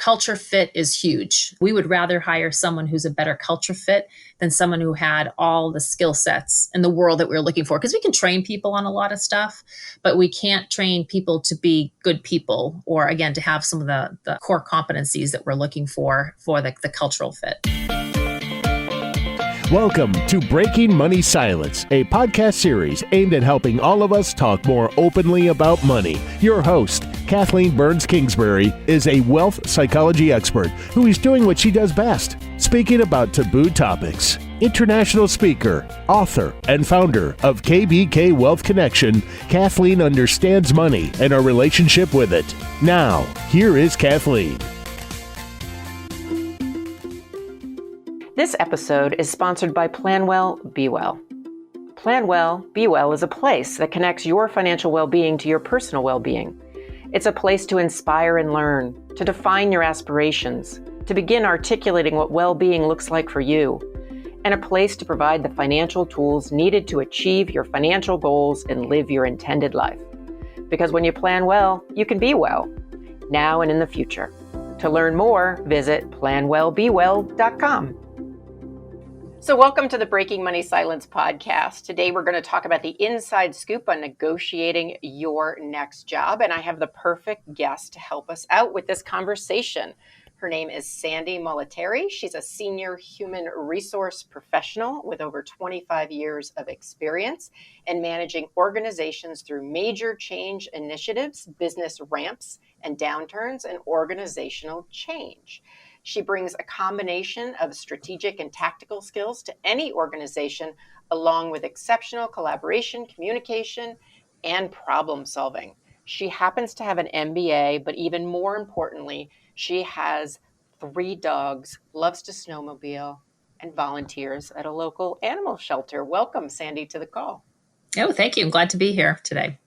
culture fit is huge. We would rather hire someone who's a better culture fit than someone who had all the skill sets in the world that we're looking for. Because we can train people on a lot of stuff, but we can't train people to be good people or, again, to have some of the core competencies that we're looking for the cultural fit. Welcome to Breaking Money Silence, a podcast series aimed at helping all of us talk more openly about money. Your host, Kathleen Kingsbury, is a wealth psychology expert who is doing what she does best, speaking about taboo topics. International speaker, author, and founder of KBK Wealth Connection, Kathleen understands money and our relationship with it. Now, here is Kathleen. This episode is sponsored by Plan Well, Be Well. Plan Well, Be Well is a place that connects your financial well-being to your personal well-being. It's a place to inspire and learn, to define your aspirations, to begin articulating what well-being looks like for you, and a place to provide the financial tools needed to achieve your financial goals and live your intended life. Because when you plan well, you can be well, now and in the future. To learn more, visit planwellbewell.com. So welcome to the Breaking Money Silence podcast. Today we're going to talk about the inside scoop on negotiating your next job. And I have the perfect guest to help us out with this conversation. Her name is Sandi Molettieri. She's a senior human resource professional with over 25 years of experience in managing organizations through major change initiatives, business ramps and downturns, and organizational change. She brings a combination of strategic and tactical skills to any organization, along with exceptional collaboration, communication, and problem solving. She happens to have an MBA, but even more importantly, she has 3 dogs, loves to snowmobile, and volunteers at a local animal shelter. Welcome, Sandi, to the call. Oh, thank you. I'm glad to be here today.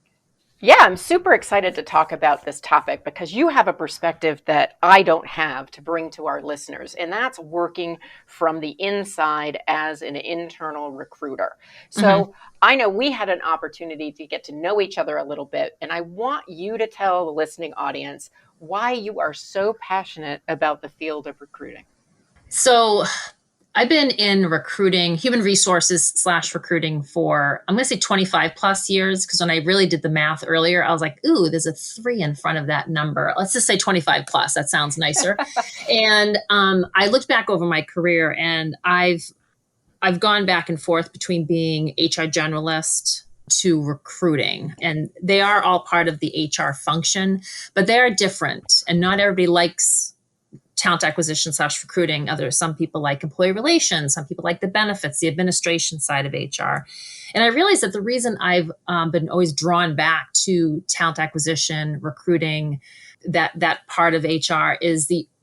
Yeah, I'm super excited to talk about this topic because you have a perspective that I don't have to bring to our listeners, and that's working from the inside as an internal recruiter. So I know we had an opportunity to get to know each other a little bit, and I want you to tell the listening audience why you are so passionate about the field of recruiting. So I've been in recruiting, human resources / recruiting for, I'm going to say 25 plus years, because when I really did the math earlier, I was like, ooh, there's a 3 in front of that number. Let's just say 25 plus. That sounds nicer. And I looked back over my career, and I've gone back and forth between being HR generalist to recruiting. And they are all part of the HR function, but they are different. And not everybody likes talent acquisition / recruiting. Some people like employee relations. Some people like the benefits, the administration side of HR. And I realized that the reason I've been always drawn back to talent acquisition, recruiting, that part of HR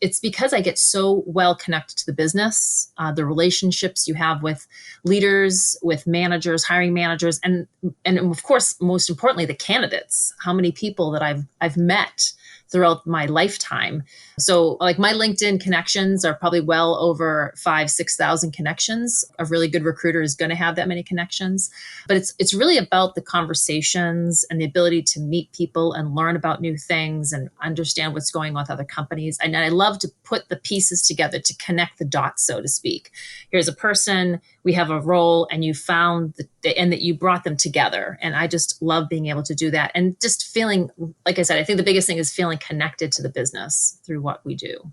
it's because I get so well connected to the business, the relationships you have with leaders, with managers, hiring managers, and of course, most importantly, the candidates. How many people that I've met throughout my lifetime. So like my LinkedIn connections are probably well over 5,000-6,000 connections. A really good recruiter is going to have that many connections, but it's really about the conversations and the ability to meet people and learn about new things and understand what's going on with other companies. And I love to put the pieces together to connect the dots, so to speak. Here's a person, we have a role, and you found and that you brought them together. And I just love being able to do that. And just feeling, like I said, I think the biggest thing is feeling connected to the business through what we do.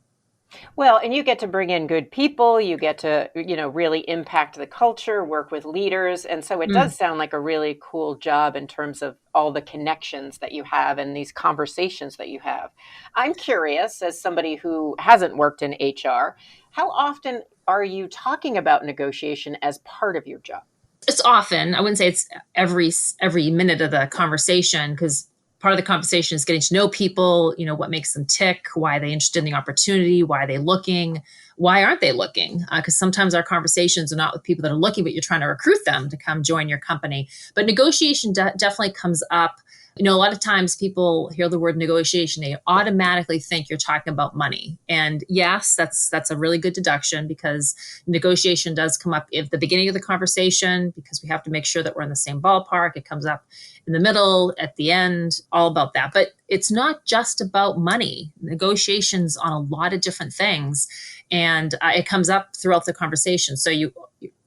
Well, and you get to bring in good people, you get to, really impact the culture, work with leaders. And so it does sound like a really cool job in terms of all the connections that you have and these conversations that you have. I'm curious, as somebody who hasn't worked in HR, how often are you talking about negotiation as part of your job? It's often. I wouldn't say it's every minute of the conversation, because part of the conversation is getting to know people, what makes them tick, why are they interested in the opportunity, why are they looking, why aren't they looking? Because sometimes our conversations are not with people that are looking, but you're trying to recruit them to come join your company. But negotiation definitely comes up A lot of times people hear the word negotiation, they automatically think you're talking about money. And yes, that's a really good deduction, because negotiation does come up at the beginning of the conversation, because we have to make sure that we're in the same ballpark. It comes up in the middle, at the end, all about that. But it's not just about money. Negotiations on a lot of different things. And it comes up throughout the conversation. So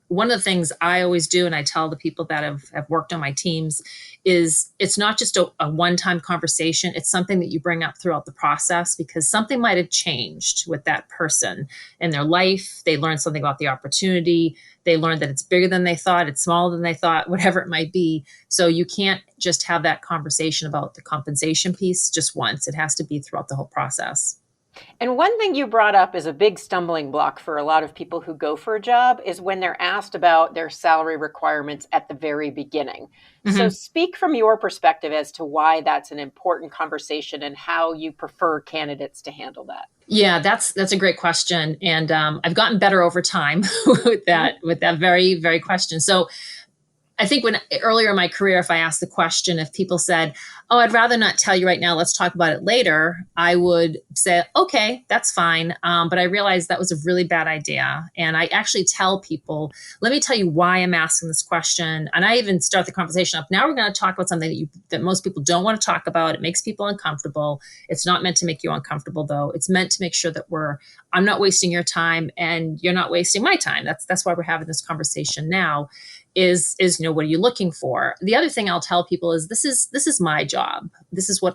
one of the things I always do, and I tell the people that have worked on my teams, is it's not just a one-time conversation. It's something that you bring up throughout the process, because something might have changed with that person in their life. They learned something about the opportunity. They learned that it's bigger than they thought, it's smaller than they thought, whatever it might be. So you can't just have that conversation about the compensation piece just once. It has to be throughout the whole process. And one thing you brought up is a big stumbling block for a lot of people who go for a job is when they're asked about their salary requirements at the very beginning. Mm-hmm. So speak from your perspective as to why that's an important conversation and how you prefer candidates to handle that. Yeah, that's a great question. And I've gotten better over time with that very, very question. So I think earlier in my career, if I asked the question, if people said, "Oh, I'd rather not tell you right now, let's talk about it later," I would say, "Okay, that's fine." But I realized that was a really bad idea. And I actually tell people, let me tell you why I'm asking this question. And I even start the conversation up. Now we're going to talk about something that most people don't want to talk about. It makes people uncomfortable. It's not meant to make you uncomfortable, though. It's meant to make sure that I'm not wasting your time and you're not wasting my time. That's why we're having this conversation now. Is what are you looking for? The other thing I'll tell people is this is my job. This is what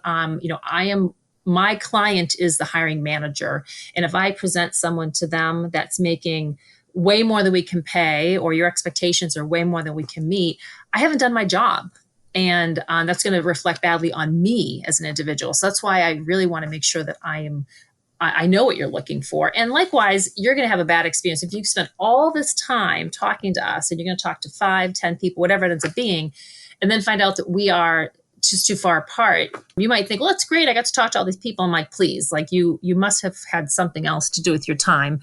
my client is the hiring manager. And if I present someone to them that's making way more than we can pay, or your expectations are way more than we can meet, I haven't done my job. And that's going to reflect badly on me as an individual. So that's why I really want to make sure that I know what you're looking for. And likewise, you're going to have a bad experience if you spend all this time talking to us and you're going to talk to 5, 10 people, whatever it ends up being, and then find out that we are just too far apart. You might think, well, that's great. I got to talk to all these people. I'm like, please, you must have had something else to do with your time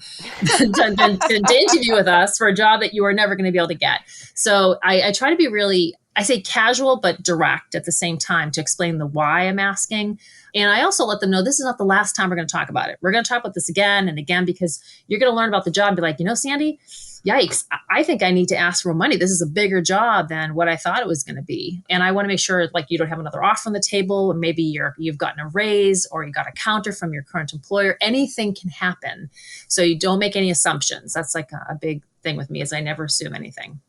than to interview with us for a job that you are never going to be able to get. So I try to be really, I say casual, but direct at the same time to explain the why I'm asking. And I also let them know this is not the last time we're going to talk about it. We're going to talk about this again and again, because you're going to learn about the job and be like, Sandy, yikes, I think I need to ask for more money. This is a bigger job than what I thought it was going to be. And I want to make sure you don't have another offer on the table, or maybe you've gotten a raise, or you got a counter from your current employer. Anything can happen. So you don't make any assumptions. That's a big thing with me, is I never assume anything.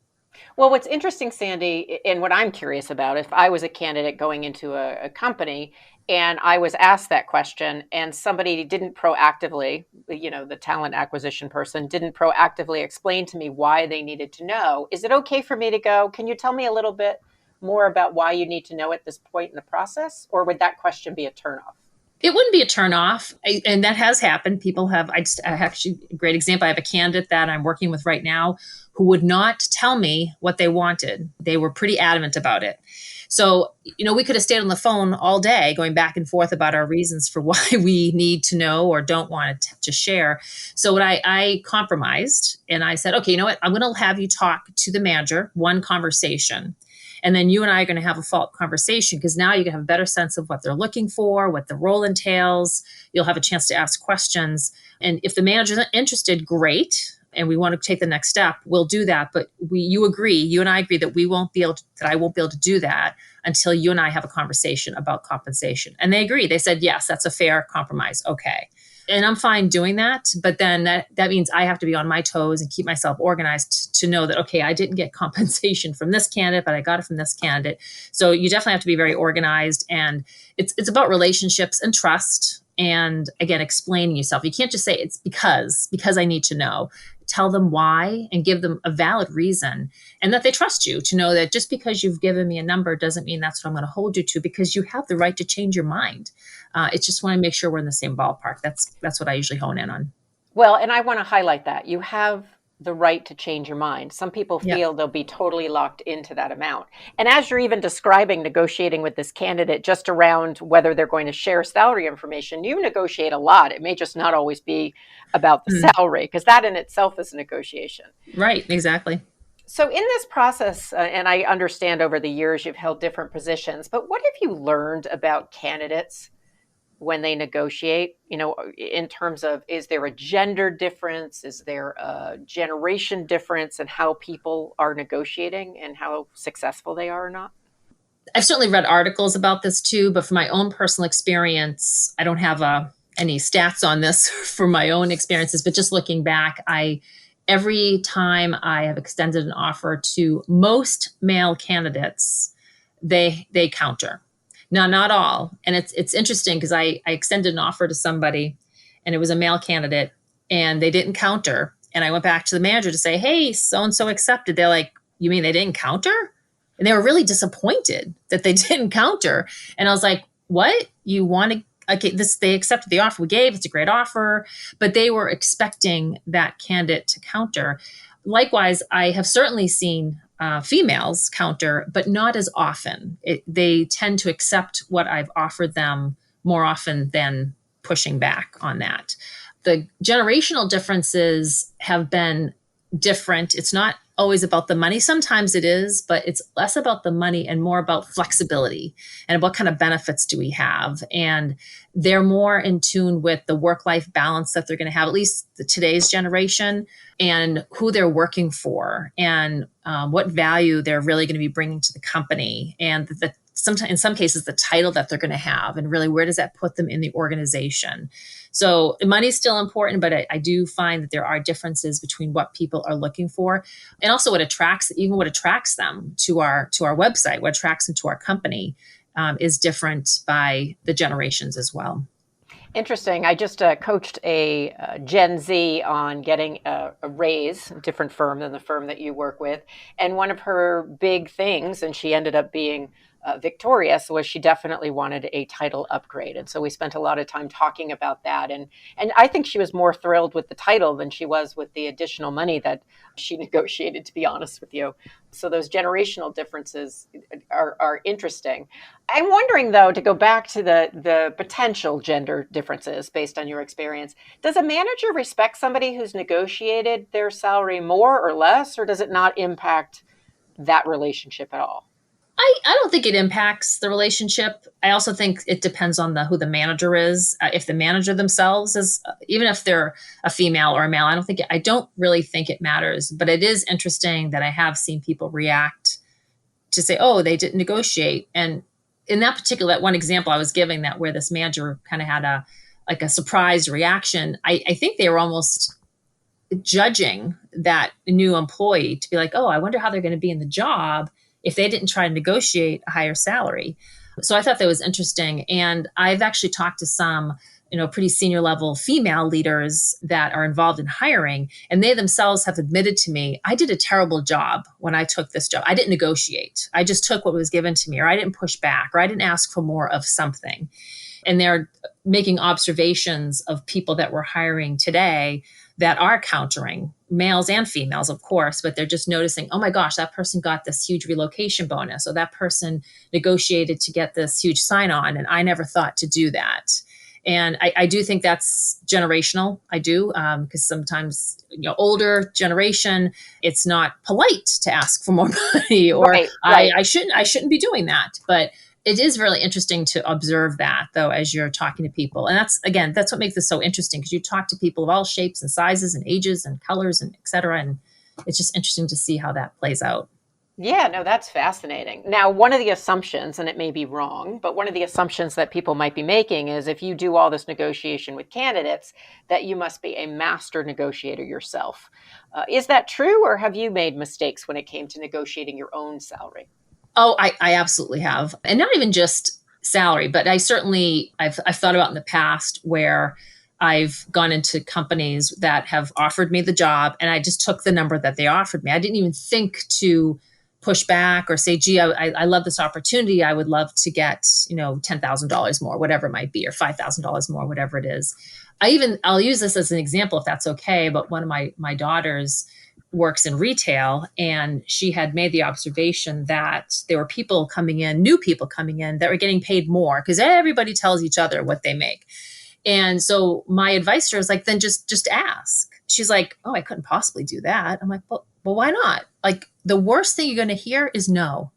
Well, what's interesting, Sandy, and what I'm curious about, if I was a candidate going into a company and I was asked that question and somebody didn't proactively, the talent acquisition person didn't proactively explain to me why they needed to know, is it okay for me to go, can you tell me a little bit more about why you need to know at this point in the process? Or would that question be a turnoff? It wouldn't be a turnoff, and that has happened. People have, actually, a great example. I have a candidate that I'm working with right now who would not tell me what they wanted. They were pretty adamant about it. So, we could have stayed on the phone all day going back and forth about our reasons for why we need to know or don't want to share. So what I compromised, and I said, okay, you know what? I'm going to have you talk to the manager, one conversation. And then you and I are going to have a follow-up conversation, because now you can have a better sense of what they're looking for, what the role entails. You'll have a chance to ask questions. And if the manager's not interested, great. And we want to take the next step, we'll do that. But you and I agree that I won't be able to do that until you and I have a conversation about compensation. And they agree. They said, yes, that's a fair compromise. Okay. And I'm fine doing that. But then that means I have to be on my toes and keep myself organized to know that, okay, I didn't get compensation from this candidate, but I got it from this candidate. So you definitely have to be very organized. And it's about relationships and trust. And again, explaining yourself. You can't just say it's because I need to know. Tell them why and give them a valid reason, and that they trust you to know that just because you've given me a number doesn't mean that's what I'm going to hold you to, because you have the right to change your mind. It's just want to make sure we're in the same ballpark. That's what I usually hone in on. Well, and I want to highlight that you have the right to change your mind. Some people feel they'll be totally locked into that amount. And as you're even describing negotiating with this candidate just around whether they're going to share salary information, you negotiate a lot. It may just not always be about the salary, because that in itself is a negotiation. Right, exactly. So in this process, and I understand over the years you've held different positions, but what have you learned about candidates when they negotiate, in terms of, is there a gender difference? Is there a generation difference in how people are negotiating and how successful they are or not? I've certainly read articles about this too, but from my own personal experience, I don't have any stats on this for my own experiences, but just looking back, every time I have extended an offer to most male candidates, they counter. Now, not all. And it's interesting because I extended an offer to somebody and it was a male candidate and they didn't counter. And I went back to the manager to say, hey, so-and-so accepted. They're like, you mean they didn't counter? And they were really disappointed that they didn't counter. And I was like, what? You want to, okay, they accepted the offer we gave. It's a great offer, but they were expecting that candidate to counter. Likewise, I have certainly seen females counter, but not as often. They tend to accept what I've offered them more often than pushing back on that. The generational differences have been different. It's not always about the money. Sometimes it is, but it's less about the money and more about flexibility and what kind of benefits do we have. And they're more in tune with the work-life balance that they're going to have, at least today's generation, and who they're working for and what value they're really going to be bringing to the company. And sometimes, in some cases, the title that they're going to have and really where does that put them in the organization. So money is still important, but I do find that there are differences between what people are looking for and also what attracts them to our website, what attracts them to our company is different by the generations as well. Interesting. I just coached a Gen Z on getting a raise, a different firm than the firm that you work with. And one of her big things, and she ended up being victorious, was she definitely wanted a title upgrade. And so we spent a lot of time talking about that. And I think she was more thrilled with the title than she was with the additional money that she negotiated, to be honest with you. So those generational differences are interesting. I'm wondering, though, to go back to the potential gender differences based on your experience, does a manager respect somebody who's negotiated their salary more or less, or does it not impact that relationship at all? I don't think it impacts the relationship. I also think it depends on who the manager is. If the manager themselves is, even if they're a female or a male, I don't really think it matters. But it is interesting that I have seen people react to say, oh, they didn't negotiate. And in that one example I was giving, that where this manager kind of had a surprise reaction, I think they were almost judging that new employee to be like, oh, I wonder how they're going to be in the job if they didn't try to negotiate a higher salary. So I thought that was interesting. And I've actually talked to some, pretty senior level female leaders that are involved in hiring, and they themselves have admitted to me, I did a terrible job when I took this job. I didn't negotiate. I just took what was given to me, or I didn't push back, or I didn't ask for more of something. And they're making observations of people that we're hiring today that are countering, males and females, of course, but they're just noticing, oh my gosh, that person got this huge relocation bonus, or that person negotiated to get this huge sign-on, and I never thought to do that. And I do think that's generational. I do, because sometimes, older generation, it's not polite to ask for more money, or right. I shouldn't be doing that. But it is really interesting to observe that, though, as you're talking to people. And that's what makes this so interesting, because you talk to people of all shapes and sizes and ages and colors and et cetera. And it's just interesting to see how that plays out. Yeah, no, that's fascinating. Now, one of the assumptions, and it may be wrong, but one of the assumptions that people might be making is if you do all this negotiation with candidates, that you must be a master negotiator yourself. Is that true, or have you made mistakes when it came to negotiating your own salary? Oh, I absolutely have. And not even just salary, but I've thought about in the past where I've gone into companies that have offered me the job and I just took the number that they offered me. I didn't even think to push back or say, gee, I love this opportunity. I would love to get, $10,000 more, whatever it might be, or $5,000 more, whatever it is. I'll use this as an example if that's okay. But one of my daughters works in retail, and she had made the observation that there were new people coming in that were getting paid more because everybody tells each other what they make. And so my advice to her was like, then just ask. she's like, oh, I couldn't possibly do that. I'm like, well, why not? Like, the worst thing you're going to hear is no.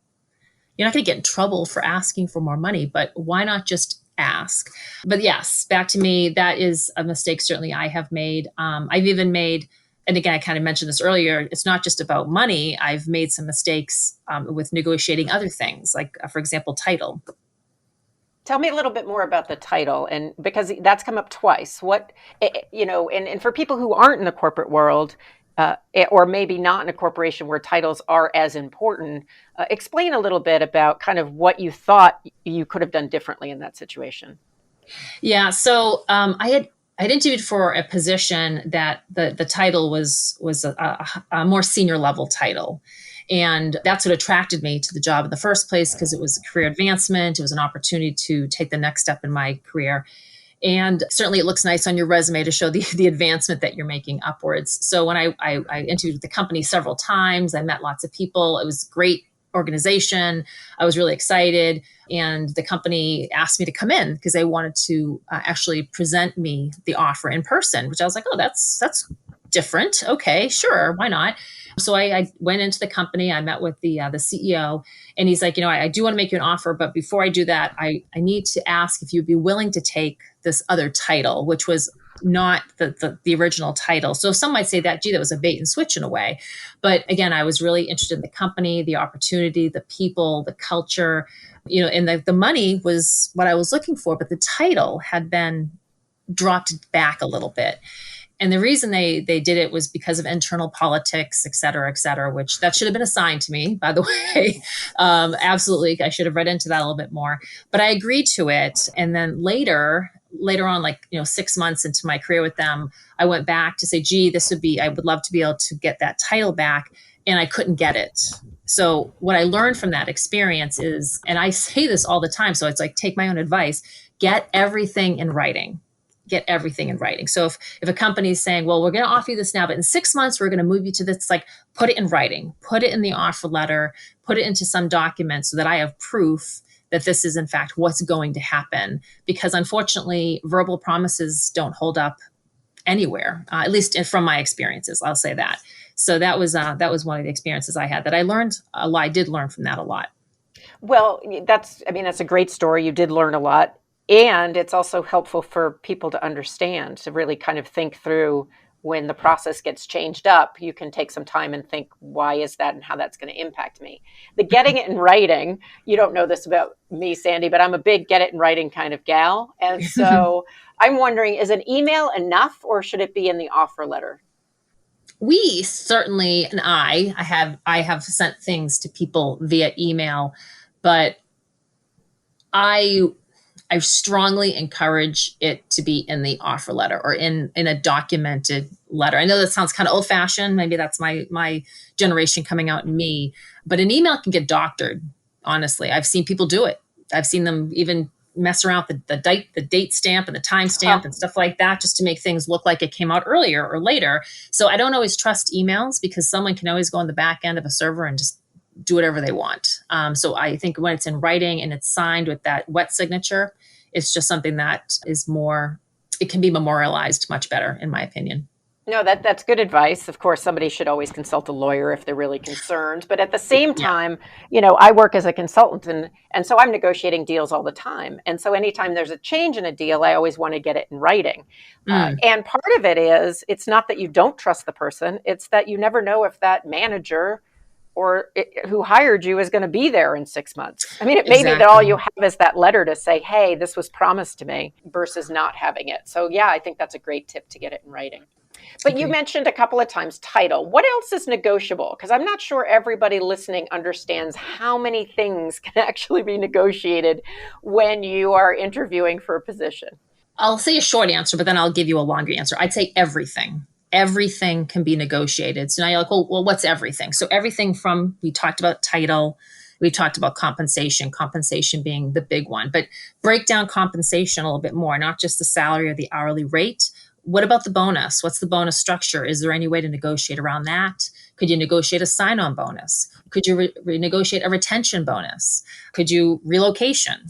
You're not going to get in trouble for asking for more money, but why not just ask? But yes, back to me, that is a mistake certainly I have made. I've even made, and again, I kind of mentioned this earlier, it's not just about money. I've made some mistakes with negotiating other things, like, for example, title. Tell me a little bit more about the title, and because that's come up twice. And for people who aren't in the corporate world, or maybe not in a corporation where titles are as important, explain a little bit about kind of what you thought you could have done differently in that situation. Yeah. So I had interviewed for a position that the title was a more senior level title. And that's what attracted me to the job in the first place, because it was a career advancement. It was an opportunity to take the next step in my career. And certainly it looks nice on your resume to show the advancement that you're making upwards. So when I interviewed with the company several times, I met lots of people. It was a great organization. I was really excited. And the company asked me to come in because they wanted to actually present me the offer in person, which I was like, oh, that's different. Okay, sure. Why not? So I went into the company. I met with the CEO, and he's like, I do want to make you an offer, but before I do that, I need to ask if you'd be willing to take this other title, which was not the original title. So some might say that, gee, that was a bait and switch in a way. But again, I was really interested in the company, the opportunity, the people, the culture, and the money was what I was looking for, but the title had been dropped back a little bit. And the reason they did it was because of internal politics, et cetera, which that should have been assigned to me, by the way. Absolutely. I should have read into that a little bit more, but I agreed to it. And then later on, 6 months into my career with them, I went back to say, gee, I would love to be able to get that title back. And I couldn't get it. So what I learned from that experience is, and I say this all the time, so it's like, take my own advice, get everything in writing. Get everything in writing. So if a company is saying, well, we're going to offer you this now, but in 6 months, we're going to move you to this, it's like, put it in writing, put it in the offer letter, put it into some document so that I have proof that this is in fact what's going to happen. Because unfortunately, verbal promises don't hold up anywhere, at least from my experiences, I'll say that. So that was one of the experiences I had that I learned a lot. I did learn from that a lot. Well, that's a great story. You did learn a lot. And it's also helpful for people to understand, to really kind of think through when the process gets changed up, you can take some time and think, why is that and how that's going to impact me? The getting it in writing, you don't know this about me, Sandi, but I'm a big get it in writing kind of gal. And so I'm wondering, is an email enough or should it be in the offer letter? We certainly, and I have sent things to people via email, but I strongly encourage it to be in the offer letter or in a documented letter. I know that sounds kind of old fashioned. Maybe that's my generation coming out in me, but an email can get doctored. Honestly, I've seen people do it. I've seen them even mess around with the date stamp and the time stamp and stuff like that, just to make things look like it came out earlier or later. So I don't always trust emails because someone can always go on the back end of a server and just do whatever they want. So I think when it's in writing and it's signed with that wet signature, it's just something that is it can be memorialized much better, in my opinion. No, that's good advice. Of course, somebody should always consult a lawyer if they're really concerned. But at the same time, I work as a consultant and so I'm negotiating deals all the time. And so anytime there's a change in a deal, I always want to get it in writing. And part of it is, it's not that you don't trust the person. It's that you never know if that manager who hired you is going to be there in 6 months. I mean, it may be that all you have is that letter to say, hey, this was promised to me, versus not having it. So yeah, I think that's a great tip to get it in writing. But you mentioned a couple of times title. What else is negotiable? Because I'm not sure everybody listening understands how many things can actually be negotiated when you are interviewing for a position. I'll say a short answer, but then I'll give you a longer answer. I'd say everything. Everything can be negotiated. So now you're like, well, what's everything? So everything from, we talked about title, we talked about compensation being the big one, but break down compensation a little bit more, not just the salary or the hourly rate. What about the bonus? What's the bonus structure? Is there any way to negotiate around that? Could you negotiate a sign-on bonus? Could you renegotiate a retention bonus? Could you relocation?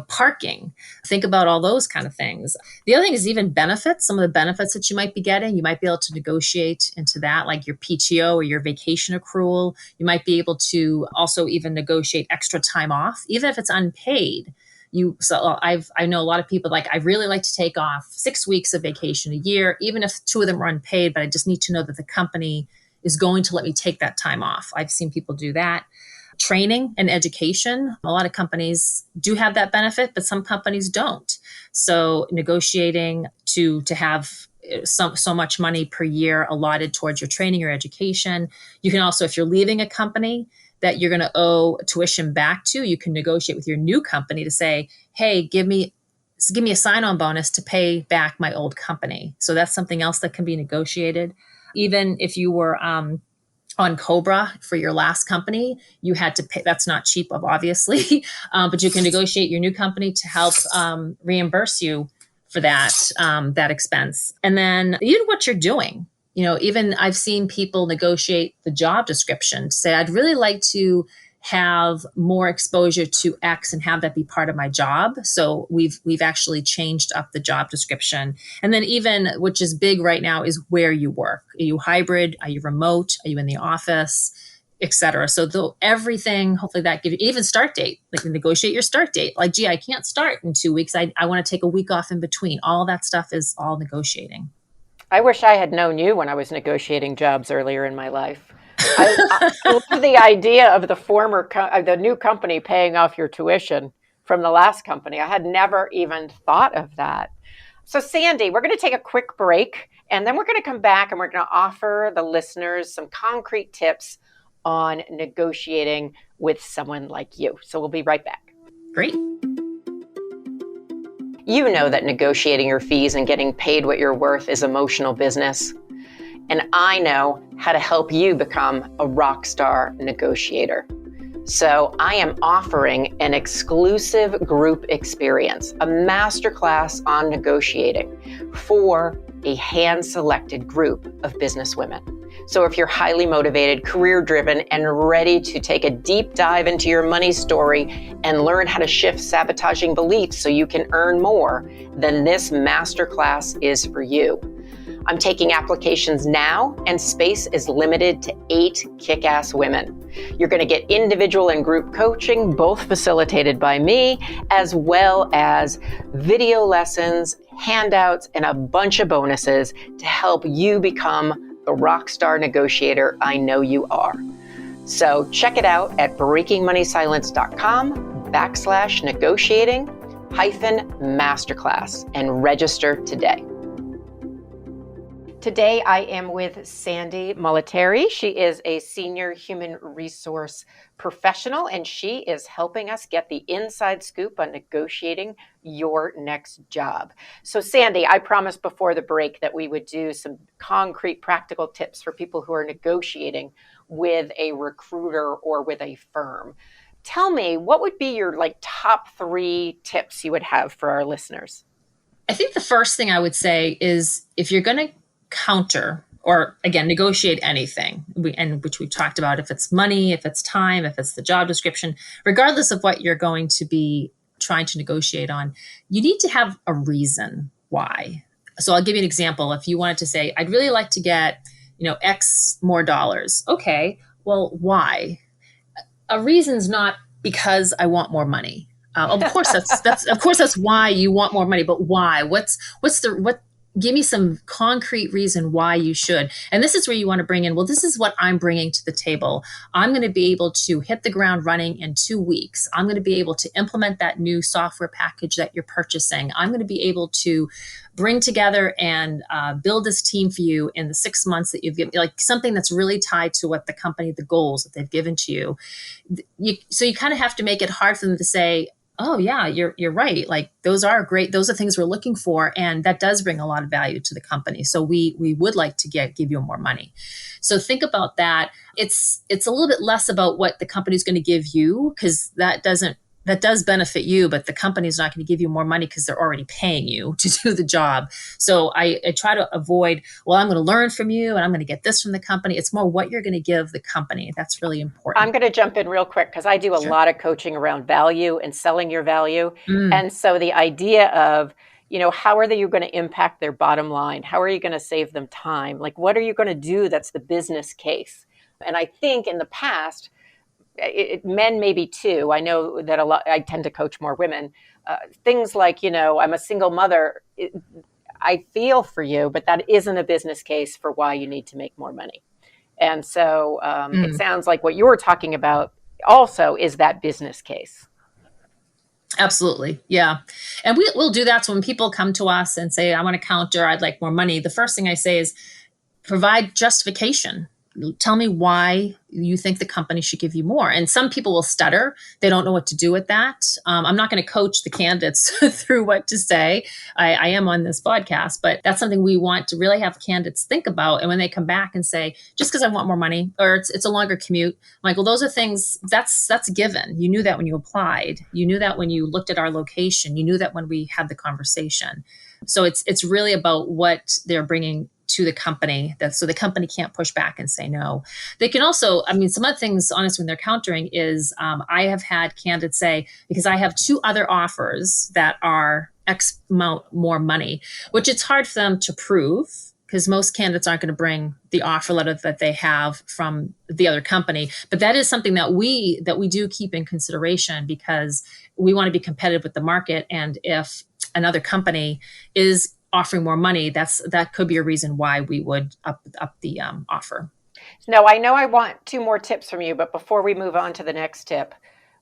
parking. Think about all those kind of things. The other thing is even benefits, some of the benefits that you might be getting, you might be able to negotiate into that, like your PTO or your vacation accrual. You might be able to also even negotiate extra time off, even if it's unpaid. I know a lot of people like, I really like to take off 6 weeks of vacation a year, even if 2 of them are unpaid, but I just need to know that the company is going to let me take that time off. I've seen people do that. Training and education. A lot of companies do have that benefit, but some companies don't. So negotiating to have so much money per year allotted towards your training or education. You can also, if you're leaving a company that you're going to owe tuition back to, you can negotiate with your new company to say, hey, give me a sign-on bonus to pay back my old company. So that's something else that can be negotiated. Even if you were on Cobra for your last company, you had to pay. That's not cheap, obviously, but you can negotiate your new company to help reimburse you for that expense. And then even what you're doing. Even I've seen people negotiate the job description to say, I'd really like to have more exposure to X and have that be part of my job. So we've actually changed up the job description. And then even, which is big right now, is where you work. Are you hybrid? Are you remote? Are you in the office? Et cetera. So everything, hopefully that gives you even start date, like negotiate your start date. Like, gee, I can't start in 2 weeks. I want to take a week off in between. All that stuff is all negotiating. I wish I had known you when I was negotiating jobs earlier in my life. I love the idea of the new company paying off your tuition from the last company. I had never even thought of that. So Sandi, we're going to take a quick break, and then we're going to come back and we're going to offer the listeners some concrete tips on negotiating with someone like you. So we'll be right back. Great. You know that negotiating your fees and getting paid what you're worth is emotional business. And I know how to help you become a rock star negotiator. So I am offering an exclusive group experience, a masterclass on negotiating for a hand-selected group of business women. So if you're highly motivated, career-driven, and ready to take a deep dive into your money story and learn how to shift sabotaging beliefs so you can earn more, then this masterclass is for you. I'm taking applications now, and space is limited to 8 kick-ass women. You're going to get individual and group coaching, both facilitated by me, as well as video lessons, handouts, and a bunch of bonuses to help you become the rock star negotiator I know you are. So check it out at breakingmoneysilence.com/negotiating-masterclass and register today. Today, I am with Sandi Molettieri. She is a senior human resource professional, and she is helping us get the inside scoop on negotiating your next job. So Sandi, I promised before the break that we would do some concrete practical tips for people who are negotiating with a recruiter or with a firm. Tell me, what would be your top 3 tips you would have for our listeners? I think the first thing I would say is if you're going to counter or again, negotiate anything, which we talked about, if it's money, if it's time, if it's the job description, regardless of what you're going to be trying to negotiate on, you need to have a reason why. So I'll give you an example. If you wanted to say, I'd really like to get, X more dollars. Okay, well, why? A reason's not because I want more money. Of course, that's why you want more money, but why? Give me some concrete reason why you should. And this is where you want to bring in, well, this is what I'm bringing to the table. I'm going to be able to hit the ground running in 2 weeks. I'm going to be able to implement that new software package that you're purchasing. I'm going to be able to bring together and build this team for you in the 6 months that you've given, like something that's really tied to what the company, the goals that they've given to you. So you kind of have to make it hard for them to say, oh yeah, you're right. Like those are great. Those are things we're looking for. And that does bring a lot of value to the company. So we would like to give you more money. So think about that. It's a little bit less about what the company's going to give you, because that doesn't that does benefit you, but the company's not going to give you more money because they're already paying you to do the job. So I try to avoid, well, I'm going to learn from you and I'm going to get this from the company. It's more what you're going to give the company. That's really important. I'm going to jump in real quick because I do a lot of coaching around value and selling your value. And so the idea of, how are you going to impact their bottom line? How are you going to save them time? Like, what are you going to do that's the business case? And I think in the past, men maybe too. I know that I tend to coach more women. Things like, I'm a single mother. I feel for you, but that isn't a business case for why you need to make more money. And so it sounds like what you're talking about also is that business case. Absolutely. Yeah. And we'll do that. So when people come to us and say, I want to counter, I'd like more money, the first thing I say is provide justification. Tell me why you think the company should give you more. And some people will stutter. They don't know what to do with that. I'm not going to coach the candidates through what to say. I am on this podcast, but that's something we want to really have candidates think about. And when they come back and say, just because I want more money or it's a longer commute, I'm like, well, those are things that's a given. You knew that when you applied. You knew that when you looked at our location. You knew that when we had the conversation. So it's really about what they're bringing to the company, so the company can't push back and say no. They can also, some other things, honestly, when they're countering is I have had candidates say, because I have 2 other offers that are X amount more money, which it's hard for them to prove because most candidates aren't going to bring the offer letter that they have from the other company. But that is something that we do keep in consideration because we want to be competitive with the market. And if another company is offering more money, that could be a reason why we would up the offer. No, I know I want 2 more tips from you, but before we move on to the next tip,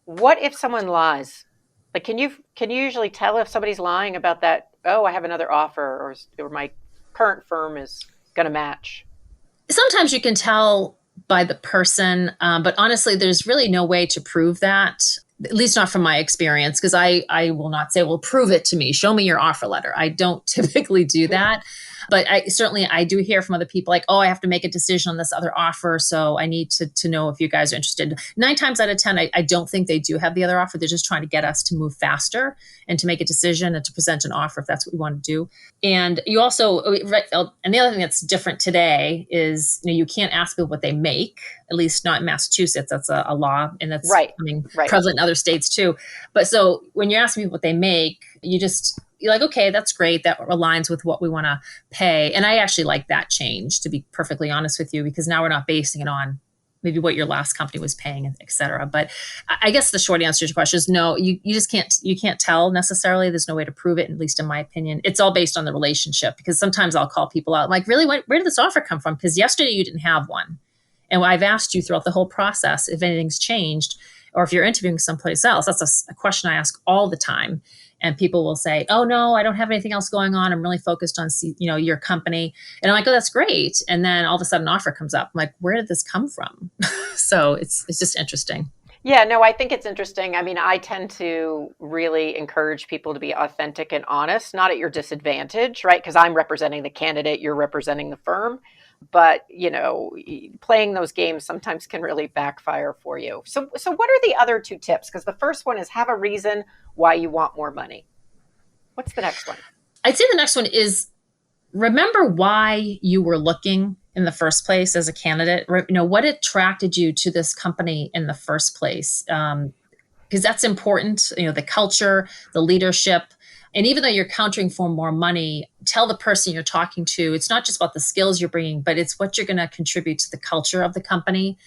what if someone lies? Like, can you usually tell if somebody's lying about that? Oh, I have another offer, or my current firm is going to match. Sometimes you can tell by the person, but honestly, there's really no way to prove that. At least not from my experience, because I will not say, well, prove it to me. Show me your offer letter. I don't typically do that. But I do hear from other people like, oh, I have to make a decision on this other offer. So I need to know if you guys are interested. 9 times out of 10, I don't think they do have the other offer. They're just trying to get us to move faster and to make a decision and to present an offer if that's what we want to do. And you also, and the other thing that's different today is, you can't ask people what they make, at least not in Massachusetts. That's a law, and that's prevalent in other states too. But so when you're asking people what they make, you're like, okay, that's great. That aligns with what we want to pay. And I actually like that change, to be perfectly honest with you, because now we're not basing it on maybe what your last company was paying, et cetera. But I guess the short answer to your question is no, you just can't tell necessarily. There's no way to prove it, at least in my opinion. It's all based on the relationship, because sometimes I'll call people out. I'm like, really, where did this offer come from? Because yesterday you didn't have one. And I've asked you throughout the whole process if anything's changed or if you're interviewing someplace else. That's a question I ask all the time. And people will say, oh, no, I don't have anything else going on. I'm really focused on, your company. And I'm like, oh, that's great. And then all of a sudden an offer comes up. I'm like, where did this come from? So it's just interesting. Yeah, no, I think it's interesting. I tend to really encourage people to be authentic and honest, not at your disadvantage, right? Because I'm representing the candidate, you're representing the firm. But, playing those games sometimes can really backfire for you. So what are the other 2 tips? Because the first one is have a reason why you want more money. What's the next one? I'd say the next one is remember why you were looking in the first place as a candidate. What attracted you to this company in the first place? Because that's important. The culture, the leadership. And even though you're countering for more money, tell the person you're talking to, it's not just about the skills you're bringing, but it's what you're going to contribute to the culture of the company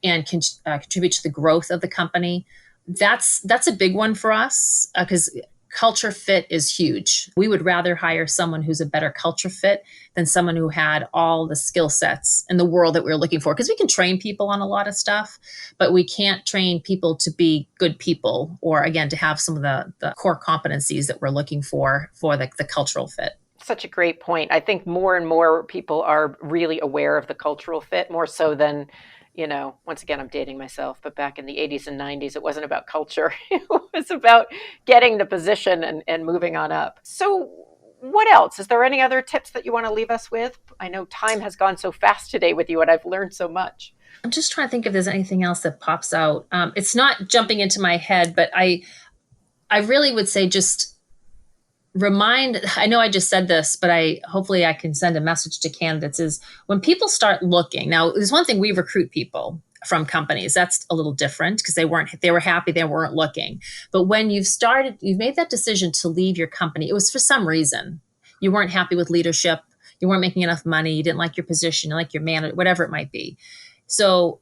and contribute to the growth of the company. That's a big one for us because culture fit is huge. We would rather hire someone who's a better culture fit than someone who had all the skill sets in the world that we're looking for. Because we can train people on a lot of stuff, but we can't train people to be good people or, again, to have some of the core competencies that we're looking for the cultural fit. Such a great point. I think more and more people are really aware of the cultural fit, more so than, once again, I'm dating myself, but back in the 80s and 90s, it wasn't about culture. It was about getting the position and moving on up. So what else? Is there any other tips that you want to leave us with? I know time has gone so fast today with you and I've learned so much. I'm just trying to think if there's anything else that pops out. It's not jumping into my head, but I I really would say just I know I just said this, but hopefully I can send a message to candidates is when people start looking. Now, there's one thing, we recruit people from companies. That's a little different because they were happy, they weren't looking. But when you've made that decision to leave your company, it was for some reason. You weren't happy with leadership, you weren't making enough money, you didn't like your position, you like your manager, whatever it might be. So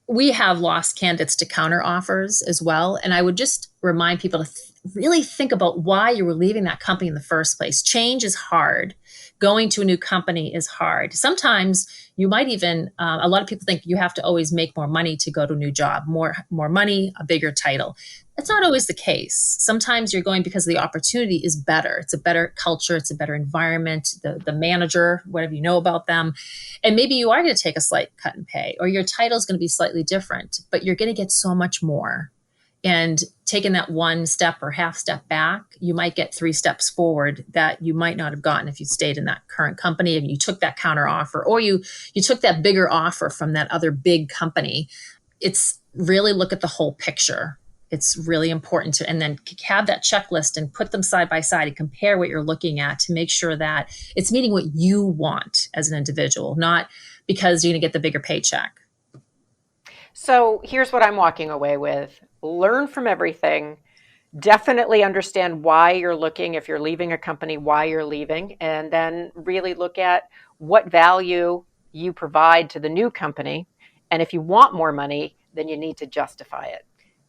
we have lost candidates to counter offers as well. And I would just remind people to really think about why you were leaving that company in the first place. Change is hard. Going to a new company is hard. Sometimes you might even, a lot of people think you have to always make more money to go to a new job, more money, a bigger title. That's not always the case. Sometimes you're going because the opportunity is better. It's a better culture. It's a better environment. The manager, whatever you know about them. And maybe you are going to take a slight cut in pay, or your title is going to be slightly different, but you're going to get so much more. And taking that one step or half step back, you might get 3 steps forward that you might not have gotten if you stayed in that current company and you took that counter offer, or you took that bigger offer from that other big company. It's really look at the whole picture. It's really important to, and then have that checklist and put them side by side and compare what you're looking at to make sure that it's meeting what you want as an individual, not because you're going to get the bigger paycheck. So here's what I'm walking away with. Learn from everything. Definitely understand why you're looking, if you're leaving a company, why you're leaving, and then really look at what value you provide to the new company. And if you want more money, then you need to justify it.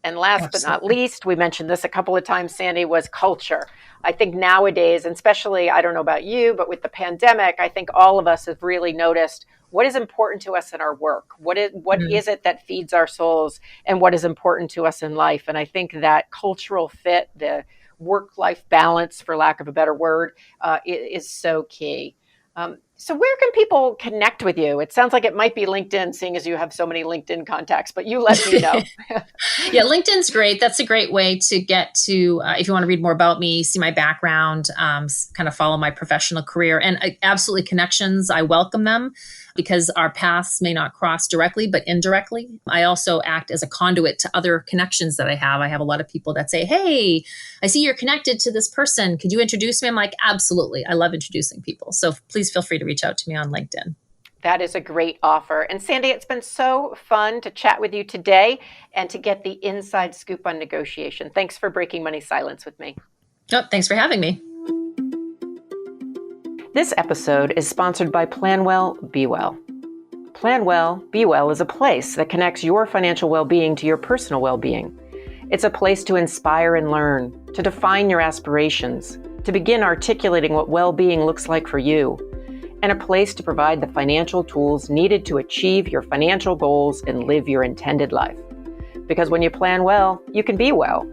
And last but not least, we mentioned this a couple of times, Sandi, was culture. I think nowadays, and especially, I don't know about you, but with the pandemic, I think all of us have really noticed what is important to us in our work. What is it that feeds our souls, and what is important to us in life? And I think that cultural fit, the work-life balance, for lack of a better word, is so key. So where can people connect with you? It sounds like it might be LinkedIn, seeing as you have so many LinkedIn contacts, but you let me know. Yeah, LinkedIn's great. That's a great way to get to, if you want to read more about me, see my background, kind of follow my professional career. And absolutely, connections, I welcome them because our paths may not cross directly, but indirectly. I also act as a conduit to other connections that I have. I have a lot of people that say, hey, I see you're connected to this person. Could you introduce me? I'm like, absolutely. I love introducing people. So please feel free to reach out to me on LinkedIn. That is a great offer. And Sandi, it's been so fun to chat with you today and to get the inside scoop on negotiation. Thanks for breaking money silence with me. Oh, thanks for having me. This episode is sponsored by Plan Well, Be Well. Plan Well, Be Well is a place that connects your financial well-being to your personal well-being. It's a place to inspire and learn, to define your aspirations, to begin articulating what well-being looks like for you, and a place to provide the financial tools needed to achieve your financial goals and live your intended life. Because when you plan well, you can be well,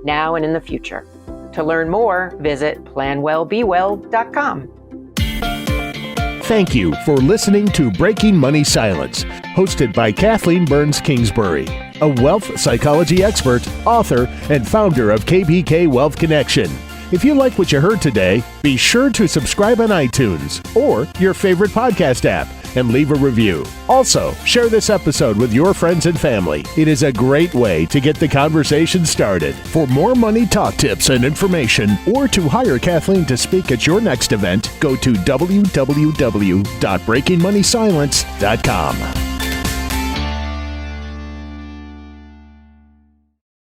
now and in the future. To learn more, visit planwellbewell.com. Thank you for listening to Breaking Money Silence, hosted by Kathleen Burns Kingsbury, a wealth psychology expert, author, and founder of KBK Wealth Connection. If you like what you heard today, be sure to subscribe on iTunes or your favorite podcast app and leave a review. Also, share this episode with your friends and family. It is a great way to get the conversation started. For more money talk tips and information, or to hire Kathleen to speak at your next event, go to www.breakingmoneysilence.com.